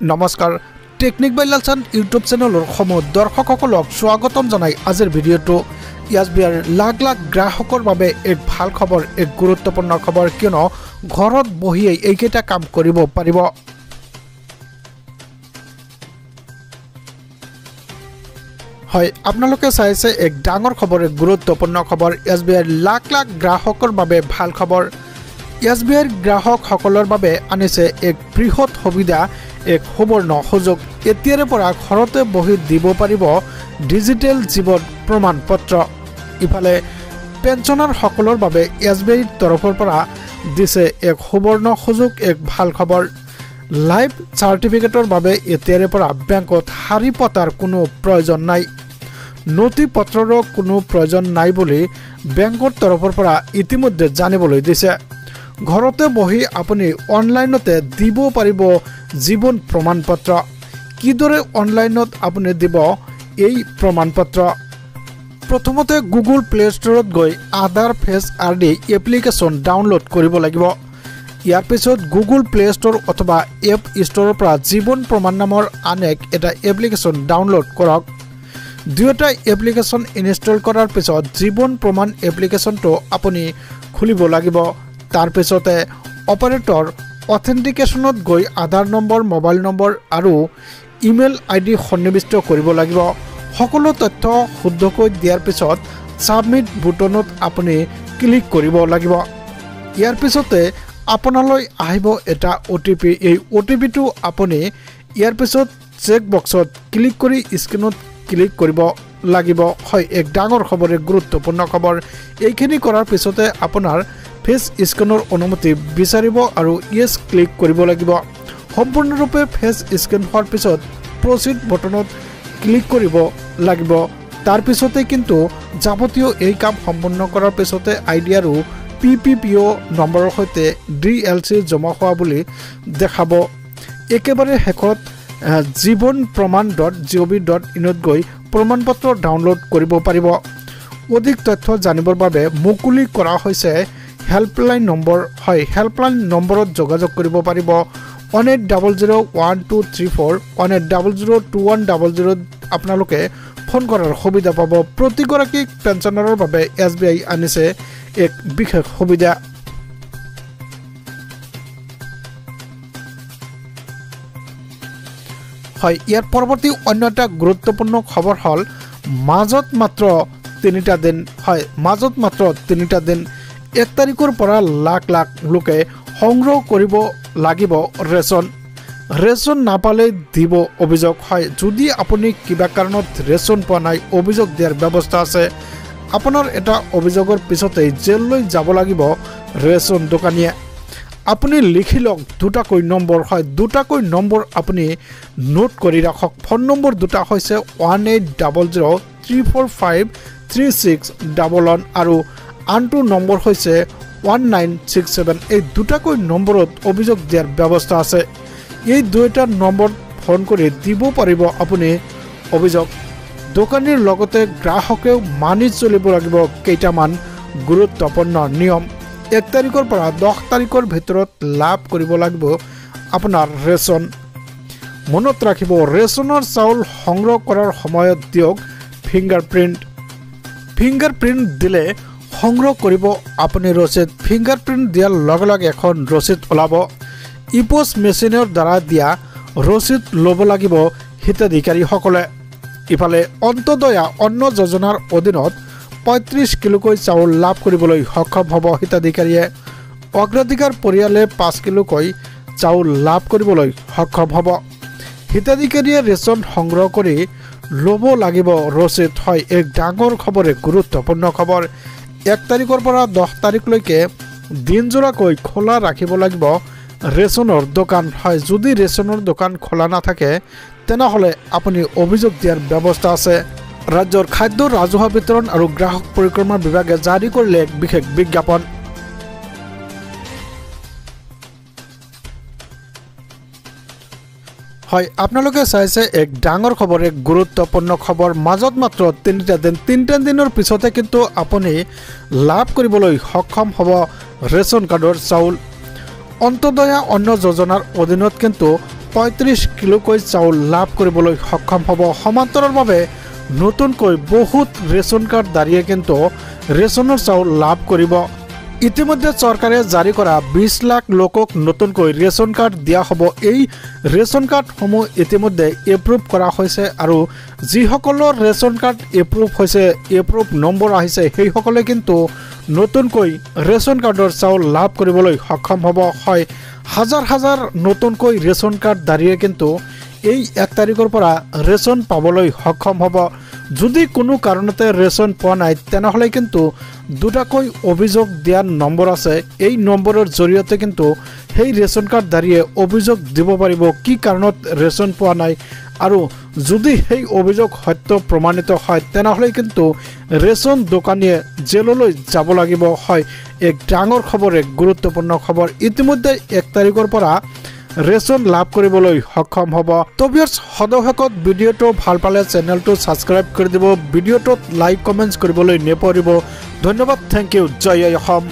নমস্কাৰ টেকনিক বাই লালচান ইউটিউব চেনেলৰ সমুদ দৰ্শকসকলক স্বাগতম জনাই আজিৰ ভিডিঅ'টো এছবিআইৰ লাখ লাখ গ্ৰাহকৰ বাবে এক ভাল খবৰ এক গুৰুত্বপূৰ্ণ খবৰ কিয়নো ঘৰত বহিয়ে এইকেইটা কাম কৰিব পাৰিব হয় আপোনালোকে চাইছে এক ডাঙৰ খবৰ এক গুৰুত্বপূৰ্ণ খবৰ এছবিআইৰ লাখ লাখ গ্ৰাহকৰ বাবে ভাল খবৰ এছবিআইৰ গ্ৰাহকসকলৰ বাবে আনিছে এক বৃহৎ সুবিধা এক সুবৰ্ণ সুযোগ এতিয়াৰে পৰা ঘৰতে বহি দিব পাৰিব ডিজিটেল জীৱন প্ৰমাণপত্ৰ ইফালে পেঞ্চনাৰসকলৰ বাবে এছবিআইৰ তৰফৰ পৰা দিছে এক সুবৰ্ণ সুযোগ এক ভাল খবৰ লাইফ চাৰ্টিফিকেটৰ বাবে এতিয়াৰে পৰা বেংকত হাৰি পতাৰ কোনো প্ৰয়োজন নাই নথি পত্ৰৰ কোনো প্ৰয়োজন নাই বুলি বেংকৰ তৰফৰ পৰা ইতিমধ্যে জানিবলৈ দিছে ঘৰতে বহি আপুনি অনলাইনতে দিব পাৰিব জীৱন প্ৰমাণপত্ৰ কিদৰে অনলাইনত আপুনি দিব এই প্ৰমাণপত্ৰ প্ৰথমতে গুগল প্লে ষ্টৰত গৈ আধাৰ ফেচ আইডি এপ্লিকেশ্যন ডাউনলোড কৰিব লাগিব ইয়াৰ পিছত গুগল প্লে ষ্টৰ অথবা এপ ষ্টৰৰ পৰা জীৱন প্ৰমাণ নামৰ আন এটা এপ্লিকেশ্যন ডাউনলোড কৰক দুয়োটা এপ্লিকেশ্যন ইনষ্টল কৰাৰ পিছত জীৱন প্ৰমাণ এপ্লিকেশ্যনটো আপুনি খুলিব লাগিব তাৰ পিছতে অপাৰেটৰ অথেন্টিকেশ্যনত গৈ আধাৰ নম্বৰ মোবাইল নম্বৰ আৰু ইমেইল আইডি সন্নিৱিষ্ট কৰিব লাগিব সকলো তথ্য শুদ্ধকৈ দিয়াৰ পিছত সাবমিট বুটনত আপুনি ক্লিক কৰিব লাগিব ইয়াৰ পিছতে আপোনালৈ আহিব এটা ওটিপি এই ওটিপিটো আপুনি ইয়াৰ পিছত চেক বক্সত ক্লিক কৰি স্ক্ৰিনত ক্লিক কৰিব লাগিব হয় এক ডাঙৰ খবৰ এক গুৰুত্বপূৰ্ণ খবৰ এইখিনি কৰাৰ পিছতে আপোনাৰ ফেচ স্ক্যানৰ অনুমতি বিচাৰিব আৰু ইয়েস ক্লিক কৰিব লাগিব সম্পূৰ্ণৰূপে ফেচ স্ক্যান হোৱাৰ পিছত প্ৰসিড বটনত ক্লিক কৰিব লাগিব তাৰ পিছতে কিন্তু যাৱতীয় এই কাম সম্পূৰ্ণ কৰাৰ পিছতে আইডি আৰু পিপিপিও নম্বৰৰ সৈতে ডিএলচি জমা হোৱা বুলি দেখাব একেবাৰে শেষত জীৱন প্ৰমাণ.gov.in ত গৈ প্ৰমাণপত্ৰ ডাউনলোড কৰিব পাৰিব অধিক তথ্য জানিবৰ বাবে মুকলি কৰা হৈছে হেল্পলাইন নম্বৰ হয় হেল্পলাইন নম্বৰত যোগাযোগ কৰিব পাৰিব 18001234 18002100 আপোনালোকে ফোন কৰাৰ সুবিধা পাব প্ৰতিগৰাকী পেঞ্চনাৰৰ বাবে এছবিআই আনিছে এক বিশেষ সুবিধা হয় ইয়াৰ পৰৱৰ্তী অন্য এটা গুৰুত্বপূৰ্ণ খবৰ হ'ল মাজত মাত্ৰ 3টা দিন হয় মাজত মাত্ৰ 3টা দিন 1 তাৰিখৰ পৰা লাখ লাখ লোকে সংগ্ৰহ কৰিব লাগিব ৰেচন নাপালে দিব অভিযোগ হয় যদি আপুনি কিবা কাৰণত ৰেচন পোৱা নাই অভিযোগ দিয়াৰ ব্যৱস্থা আছে আপোনাৰ এটা অভিযোগৰ পিছতে জেললৈ যাব লাগিব ৰেচন দোকানীয়ে আপুনি লিখি লওক দুটাকৈ নম্বৰ হয় দুটাকৈ নম্বৰ আপুনি নোট কৰি ৰাখক ফোন নম্বৰ দুটা হৈছে 1800345361 আৰু আনটো নম্বৰ হৈছে 1967 এই দুটাকৈ নম্বৰত অভিযোগ দিয়াৰ ব্যৱস্থা আছে এই দুটা নম্বৰত ফোন কৰি দিব পাৰিব আপুনি অভিযোগ দোকানীৰ লগতে গ্ৰাহকেও মানি চলিব লাগিব কেইটামান গুৰুত্বপূৰ্ণ নিয়ম 1 তাৰিখৰ পৰা 10 তাৰিখৰ ভিতৰত লাভ কৰিব লাগিব আপোনাৰ ৰেচন মনত ৰাখিব ৰেচনৰ চাউল সংগ্ৰহ কৰাৰ সময়ত দিয়ক ফিংগাৰপ্ৰিন্ট দিলে সংগ্ৰহ কৰিব আপুনি ৰচিদ ফিংগাৰপ্ৰিন্ট দিয়াৰ লগে লগে এখন ৰচিদ ওলাব ইপোষ্ট মেচিনৰ দ্বাৰা দিয়া ৰচিদ ল'ব লাগিব হিতাধিকাৰীসকলে ইফালে অন্তদয়া অন্ন যোজনাৰ অধীনত 35 কিলোকৈ চাউল লাভ কৰিবলৈ সক্ষম হ'ব হিতাধিকাৰীয়ে অগ্ৰাধিকাৰ পৰিয়ালে 5 কিলোকৈ চাউল লাভ কৰিবলৈ সক্ষম হ'ব হিতাধিকাৰীয়ে ৰেচন সংগ্ৰহ কৰি ল'ব লাগিব ৰচিদ হয় এক ডাঙৰ খবৰ এক গুৰুত্বপূৰ্ণ খবৰ 1 তাৰিখৰ পৰা 10 তাৰিখলৈকে দিনজোৰাকৈ খোলা ৰাখিব লাগিব ৰেচনৰ দোকান হয় যদি ৰেচনৰ দোকান খোলা নাথাকে তেনেহ'লে আপুনি অভিযোগ দিয়াৰ ব্যৱস্থা আছে ৰাজ্যৰ খাদ্য ৰাজহুৱা বিতৰণ আৰু গ্ৰাহক পৰিক্ৰমা বিভাগে জাৰি কৰিলে এক বিশেষ বিজ্ঞাপন হয় আপোনালোকে চাইছে এক ডাঙৰ খবৰ এক গুৰুত্বপূৰ্ণ খবৰ মাজত মাত্ৰ 3টা দিনৰ পিছতে কিন্তু আপুনি লাভ কৰিবলৈ সক্ষম হ'ব ৰেচন কাৰ্ডৰ চাউল অন্তদয়া অন্ন যোজনাৰ অধীনত কিন্তু 35 কিলোকৈ চাউল লাভ কৰিবলৈ সক্ষম হ'ব। সমান্তৰালভাৱে নতুনকৈ বহুত ৰেচন কাৰ্ডধাৰীয়ে কিন্তু ৰেচনৰ চাউল লাভ কৰিব। ইতিমধ্যে চৰকাৰে জাৰি কৰা 20 লাখ লোকক নতুনকৈ ৰেচন কাৰ্ড দিয়া হ'ব। এই ৰেচন কাৰ্ডসমূহ ইতিমধ্যে এপ্ৰুভ কৰা হৈছে আৰু যিসকলৰ ৰেচন কাৰ্ড এপ্ৰুভ হৈছে, এপ্ৰুভ নম্বৰ আহিছে, সেইসকলে কিন্তু নতুনকৈ ৰেচন কাৰ্ডৰ চাউল লাভ কৰিবলৈ সক্ষম হ'ব। হয়, হাজাৰ হাজাৰ নতুনকৈ ৰেচন কাৰ্ডধাৰীয়ে কিন্তু এই 1 তাৰিখৰ পৰা ৰেচন পাবলৈ সক্ষম হ'ব। যদি কোনো কাৰণতে ৰেচন পোৱা নাই তেনেহ'লে কিন্তু দুটাকৈ অভিযোগ দিয়াৰ নম্বৰ আছে। এই নম্বৰৰ জৰিয়তে কিন্তু সেই ৰেচন কাৰ্ডধাৰীয়ে অভিযোগ দিব পাৰিব কি কাৰণত ৰেচন পোৱা নাই, আৰু যদি সেই অভিযোগ সত্য প্ৰমাণিত হয় তেনেহ'লে কিন্তু ৰেচন দোকানীয়ে জেললৈ যাব লাগিব। হয়, এক ডাঙৰ খবৰ, এক গুৰুত্বপূৰ্ণ খবৰ। ইতিমধ্যে 1 তাৰিখৰ পৰা ৰেচন লাভ কৰিবলৈ সক্ষম হ'ব। তো ভিউয়াৰ্স, সদশেষত ভিডিঅ'টো ভাল পালে চেনেলটো ছাবস্ক্ৰাইব কৰি দিব, ভিডিঅ'টোত লাইক কমেণ্টছ কৰিবলৈ নেপাহৰিব। ধন্যবাদ, থেংক ইউ, জয় অসম।